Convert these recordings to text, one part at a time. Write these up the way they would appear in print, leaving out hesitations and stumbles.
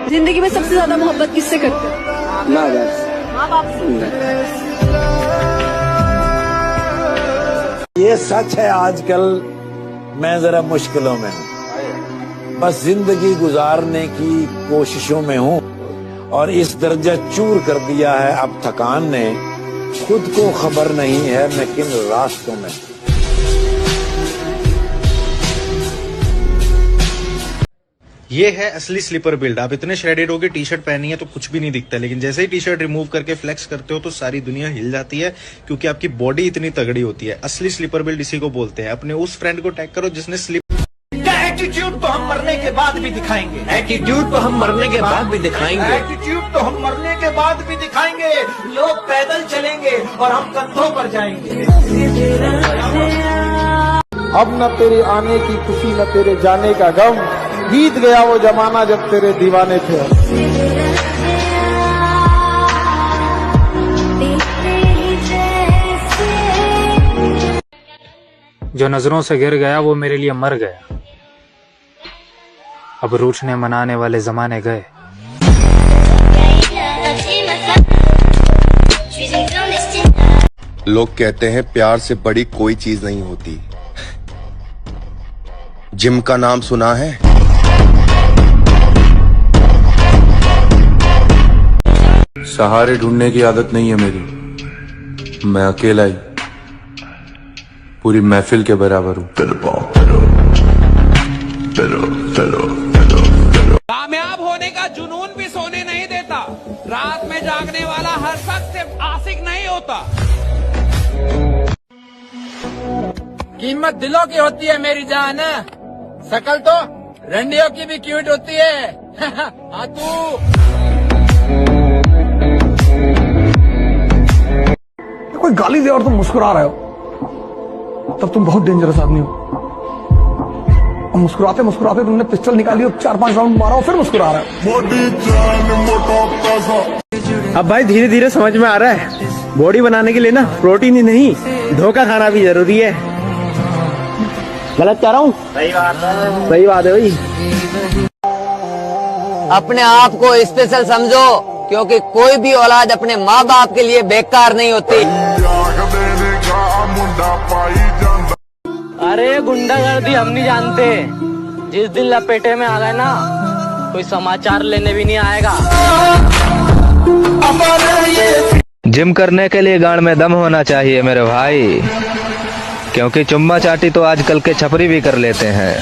जिंदगी में सबसे ज्यादा मोहब्बत किससे करते हो? माँ बाप से। ये सच है, आजकल मैं जरा मुश्किलों में हूँ, बस जिंदगी गुजारने की कोशिशों में हूँ और इस दर्जा चूर कर दिया है अब थकान ने, खुद को खबर नहीं है मैं किन रास्तों में। ये है असली स्लीपर बिल्ड। आप इतने श्रेडेड हो के टी शर्ट पहनी है तो कुछ भी नहीं दिखता, लेकिन जैसे ही टी शर्ट रिमूव करके फ्लेक्स करते हो तो सारी दुनिया हिल जाती है, क्योंकि आपकी बॉडी इतनी तगड़ी होती है। असली स्लीपर बिल्ड इसी को बोलते हैं। अपने उस फ्रेंड को टैग करो जिसने एटीट्यूड तो हम मरने के बाद भी दिखाएंगे, एटीट्यूड तो हम मरने के बाद भी दिखाएंगे, एटीट्यूड तो हम मरने के बाद भी दिखाएंगे। लोग पैदल चलेंगे और हम कंधों पर जाएंगे। अब न तेरे आने की खुशी न तेरे जाने का गम, बीत गया वो जमाना जब तेरे दीवाने थे। जो नजरों से गिर गया वो मेरे लिए मर गया, अब रूठने मनाने वाले जमाने गए। लोग कहते हैं प्यार से बड़ी कोई चीज नहीं होती। जिम का नाम सुना है? सहारे ढूंढने की आदत नहीं है मेरी, मैं अकेला ही पूरी महफिल के बराबर हूँ। कामयाब होने का जुनून भी सोने नहीं देता। रात में जागने वाला हर शख्स सिर्फ आशिक नहीं होता। कीमत दिलों की होती है मेरी जान, शकल तो रंडियों की भी क्यूट होती है। हाँ तू कोई गाली दे और तुम मुस्कुरा रहे हो, तब तुम बहुत डेंजरस आदमी हो। और मुस्कुराते मुस्कुराते तुमने पिस्टल निकाली और 4-5 राउंड मारा और फिर मुस्कुरा रहे हो। अब भाई धीरे धीरे समझ में आ रहा है, बॉडी बनाने के लिए ना प्रोटीन ही नहीं, धोखा खाना भी जरूरी है। गलत कह रहा हूँ? सही बात है भाई। अपने आप को स्पेशल समझो, क्योंकि कोई भी औलाद अपने माँ बाप के लिए बेकार नहीं होती। अरे गुंडागर्दी हम नहीं जानते, जिस दिन लपेटे में आ गए ना कोई समाचार लेने भी नहीं आएगा। जिम करने के लिए गांड में दम होना चाहिए मेरे भाई, क्योंकि चुम्मा चाटी तो आजकल के छपरी भी कर लेते हैं।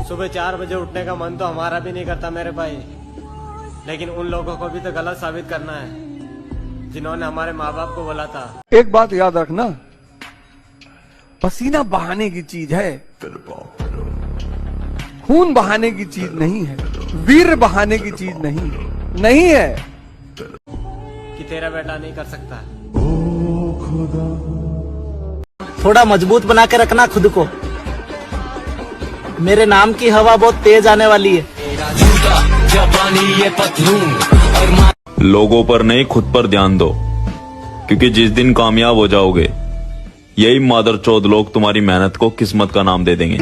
सुबह 4 बजे उठने का मन तो हमारा भी नहीं करता मेरे भाई, लेकिन उन लोगों को भी तो गलत साबित करना है जिन्होंने हमारे माँ बाप को बोला था। एक बात याद रखना, पसीना बहाने की चीज है, खून बहाने की चीज नहीं है, वीर बहाने की चीज नहीं है कि तेरा बेटा नहीं कर सकता। थोड़ा मजबूत बना के रखना खुद को, मेरे नाम की हवा बहुत तेज आने वाली है। लोगों पर नहीं खुद पर ध्यान दो, क्योंकि जिस दिन कामयाब हो जाओगे यही मादरचोद लोग तुम्हारी मेहनत को किस्मत का नाम दे देंगे।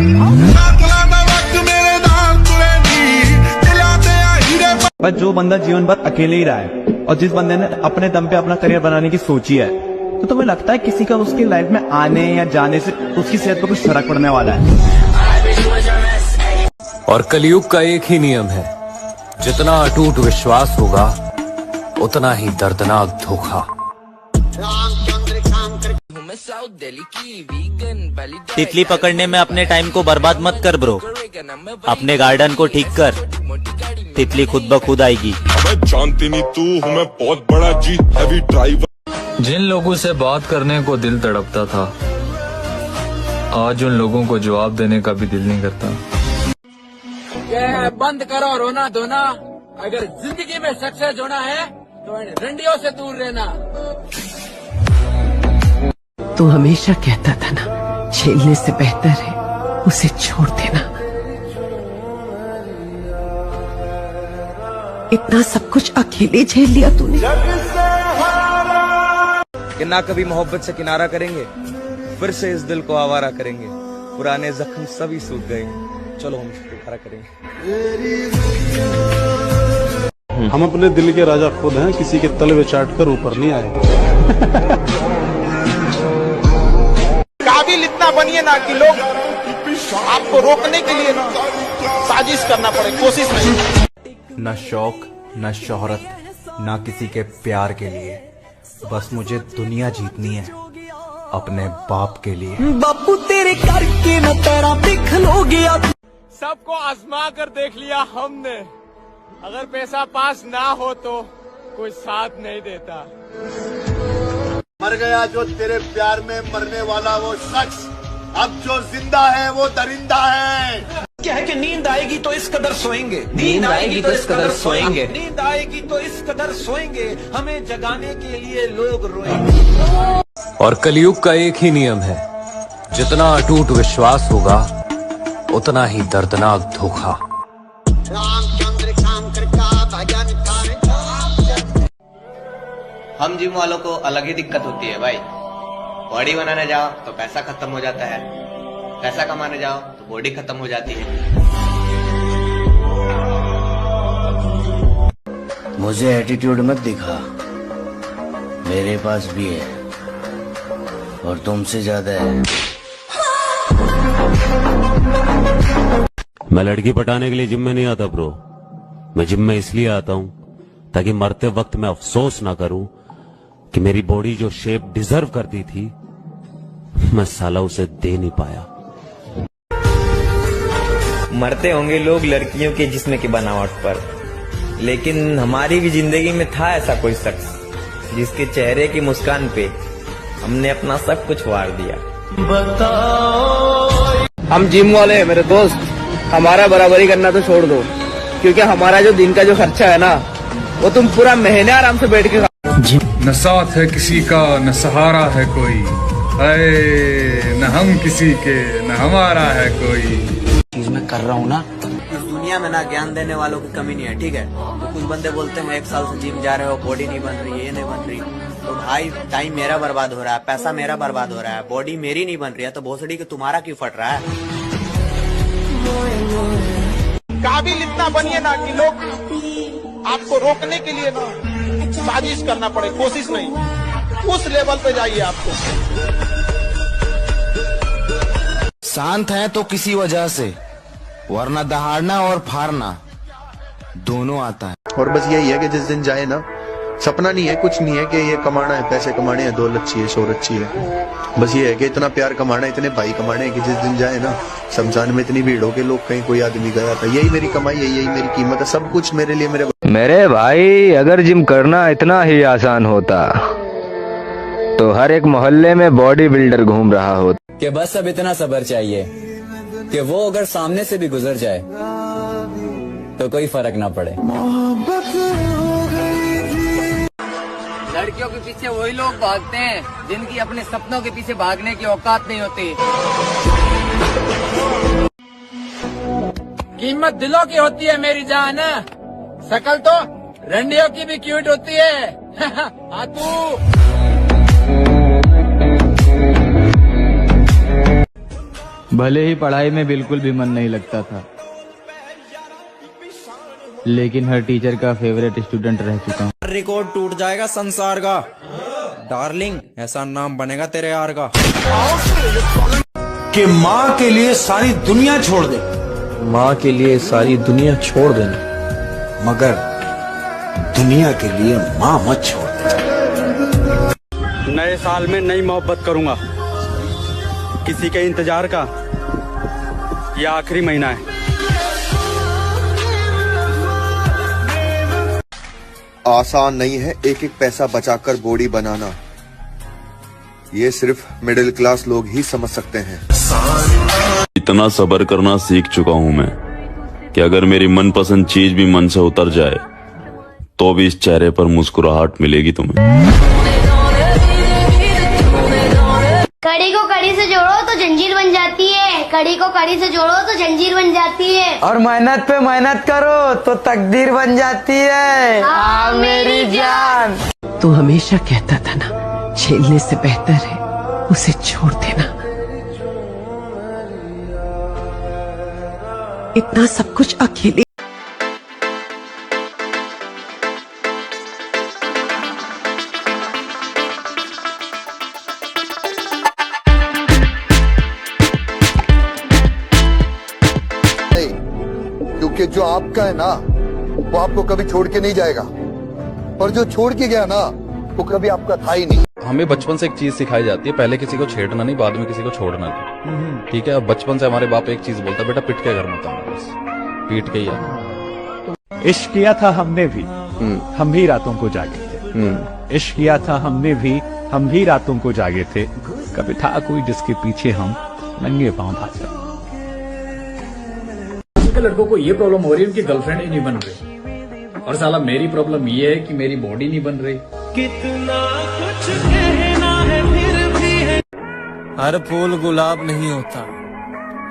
पर जो बंदा जीवन भर अकेले ही रहा है और जिस बंदे ने अपने दम पे अपना करियर बनाने की सोची है, तो तुम्हें लगता है किसी का उसकी लाइफ में आने या जाने से उसकी सेहत पर कुछ फर्क पड़ने वाला है? और कलयुग का एक ही नियम है, जितना अटूट विश्वास होगा उतना ही दर्दनाक धोखा। तितली पकड़ने में अपने टाइम को बर्बाद मत कर ब्रो, अपने गार्डन को ठीक कर, तितली खुद ब खुद आएगी। जानती नहीं तू हूँ मैं बहुत बड़ा जी हैवी ड्राइवर। जिन लोगों से बात करने को दिल तड़पता था, आज उन लोगों को जवाब देने का भी दिल नहीं करता। यह है बंद करो रोना धोना, अगर जिंदगी में सक्सेस होना है तो रंडियों से दूर रहना। तू हमेशा कहता था ना, झेलने से बेहतर है उसे छोड़ देना। इतना सब कुछ अकेले झेल लिया तूने। कि ना कभी मोहब्बत से किनारा करेंगे, फिर से इस दिल को आवारा करेंगे। पुराने जख्म सभी सूख गए। चलो हम इसको खड़ा करें। हम अपने दिल के राजा खुद हैं, किसी के तलवे चाट कर ऊपर नहीं आए। काबिल इतना बनिए ना कि लोग आपको रोकने के लिए ना साजिश करना पड़े, कोशिश नहीं। न शौक न शोहरत न किसी के प्यार के लिए, बस मुझे दुनिया जीतनी है अपने बाप के लिए। बापू तेरे करके न तेरा दिख लोगे। सबको आजमा कर देख लिया हमने, अगर पैसा पास ना हो तो कोई साथ नहीं देता। मर गया जो तेरे प्यार में मरने वाला वो शख्स, अब जो जिंदा है वो दरिंदा है। क्या है कि नींद आएगी तो इस कदर सोएंगे, नींद आएगी तो इस कदर सोएंगे, नींद आएगी तो इस कदर सोएंगे, हमें जगाने के लिए लोग रोएंगे। और कलयुग का एक ही नियम है, जितना अटूट विश्वास होगा उतना ही दर्दनाक धोखा। हम जिम वालों को अलग ही दिक्कत होती है भाई। बॉडी बनाने जाओ तो पैसा खत्म हो जाता है, पैसा कमाने जाओ तो बॉडी खत्म हो जाती है। मुझे एटीट्यूड मत दिखा, मेरे पास भी है और तुमसे ज्यादा है। मैं लड़की पटाने के लिए जिम में नहीं आता ब्रो, मैं जिम में इसलिए आता हूँ ताकि मरते वक्त मैं अफसोस ना करूं कि मेरी बॉडी जो शेप डिजर्व करती थी मैं साला उसे दे नहीं पाया। मरते होंगे लोग लड़कियों के जिस्म की बनावट पर, लेकिन हमारी भी जिंदगी में था ऐसा कोई शख्स जिसके चेहरे की मुस्कान पे हमने अपना सब कुछ वार दिया। हम जिम वाले हैं मेरे दोस्त, हमारा बराबरी करना तो छोड़ दो, क्योंकि हमारा जो दिन का जो खर्चा है ना वो तुम पूरा महीने आराम से बैठ के न साथ है किसी का न सहारा है कोई, न हम किसी के न हमारा है कोई। चीज मैं कर रहा हूँ ना, इस दुनिया में ना ज्ञान देने वालों की कमी नहीं है, ठीक है। तो कुछ बंदे बोलते हैं 1 साल से जिम जा रहे हो, बॉडी नहीं बन रही है, ये नहीं बन रही। तो भाई टाइम मेरा बर्बाद हो रहा है, पैसा मेरा बर्बाद हो रहा है, बॉडी मेरी नहीं बन रही है, तो भोसड़ी की तुम्हारा क्यों फट रहा है। काबिल इतना बनिए ना कि लोग आपको रोकने के लिए ना साजिश करना पड़े, कोशिश नहीं। उस लेवल पे जाइए आपको। शांत है तो किसी वजह से, वरना दहाड़ना और फाड़ना दोनों आता है। और बस यही है कि जिस दिन जाए ना, सपना नहीं है, कुछ नहीं है कि ये कमाना है, पैसे कमाने हैं, दौलत चाहिए, शोहरत चाहिए। बस ये है कि इतना प्यार कमाना है, इतने भाई कमाने हैं कि जिस दिन जाए ना शमशान में इतनी भीड़ हो के लोग कहीं कोई आदमी गया था, यही मेरी कमाई है, यही मेरी कीमत है, सब कुछ मेरे लिए। मेरे भाई अगर जिम करना इतना ही आसान होता तो हर एक मोहल्ले में बॉडी बिल्डर घूम रहा होता। कि बस अब इतना सब्र चाहिए कि वो अगर सामने से भी गुजर जाए तो कोई फर्क ना पड़े। लड़कियों के पीछे वही लोग भागते हैं जिनकी अपने सपनों के पीछे भागने की औकात नहीं होती। कीमत दिलों की होती है मेरी जान, शकल तो रंडियों की भी क्यूट होती है। आतू भले ही पढ़ाई में बिल्कुल भी मन नहीं लगता था, लेकिन हर टीचर का फेवरेट स्टूडेंट रह चुका हूँ। रिकॉर्ड टूट जाएगा संसार का, डार्लिंग ऐसा नाम बनेगा तेरे यार का। कि माँ के लिए सारी दुनिया छोड़ दे, माँ के लिए सारी दुनिया छोड़ देना, मगर दुनिया के लिए माँ मत छोड़ दे। नए साल में नई मोहब्बत करूंगा, किसी के इंतजार का यह आखिरी महीना है। आसान नहीं है एक एक पैसा बचाकर बॉडी बनाना, ये सिर्फ मिडिल क्लास लोग ही समझ सकते हैं। इतना सब्र करना सीख चुका हूं मैं कि अगर मेरी मनपसंद चीज भी मन से उतर जाए तो भी इस चेहरे पर मुस्कुराहट मिलेगी तुम्हें। कड़ी को कड़ी से जोड़ो तो जंजीर बन जाती है, कड़ी को कड़ी से जोड़ो तो जंजीर बन जाती है, और मेहनत पे मेहनत करो तो तकदीर बन जाती है। हाँ मेरी जान। तू हमेशा कहता था ना, झेलने से बेहतर है उसे छोड़ देना। इतना सब कुछ अकेले। क्योंकि जो आपका है ना वो आपको कभी छोड़ के नहीं जाएगा, और जो छोड़ के गया ना वो कभी आपका था ही नहीं। हमें बचपन से एक चीज सिखाई जाती है, पहले किसी को छेड़ना नहीं, बाद में किसी को छोड़ना नहीं। ठीक है, अब बचपन से हमारे बाप एक चीज बोलता है, बेटा पिट के घर मत आना, बस पीट के ही आना। इश्क किया था हमने भी, हम भी रातों को जागे थे। इश्क किया था हमने भी, हम भी रातों को जागे थे। कभी था कोई जिसके पीछे हम नंगे पांव भागे। लड़कों को ये प्रॉब्लम हो रही है, उनकी गर्लफ्रेंड ही नहीं बन रही, और साला मेरी प्रॉब्लम ये है कि मेरी बॉडी नहीं बन रही। कितना कुछ कहना है फिर भी है। हर फूल गुलाब नहीं होता,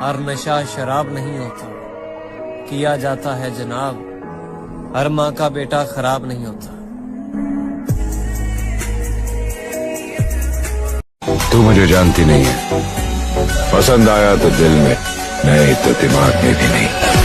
हर नशा शराब नहीं होता, किया जाता है जनाब, हर माँ का बेटा खराब नहीं होता। तू मुझे जानती नहीं है, पसंद आया तो दिल में, नहीं तो दिमाग में भी नहीं।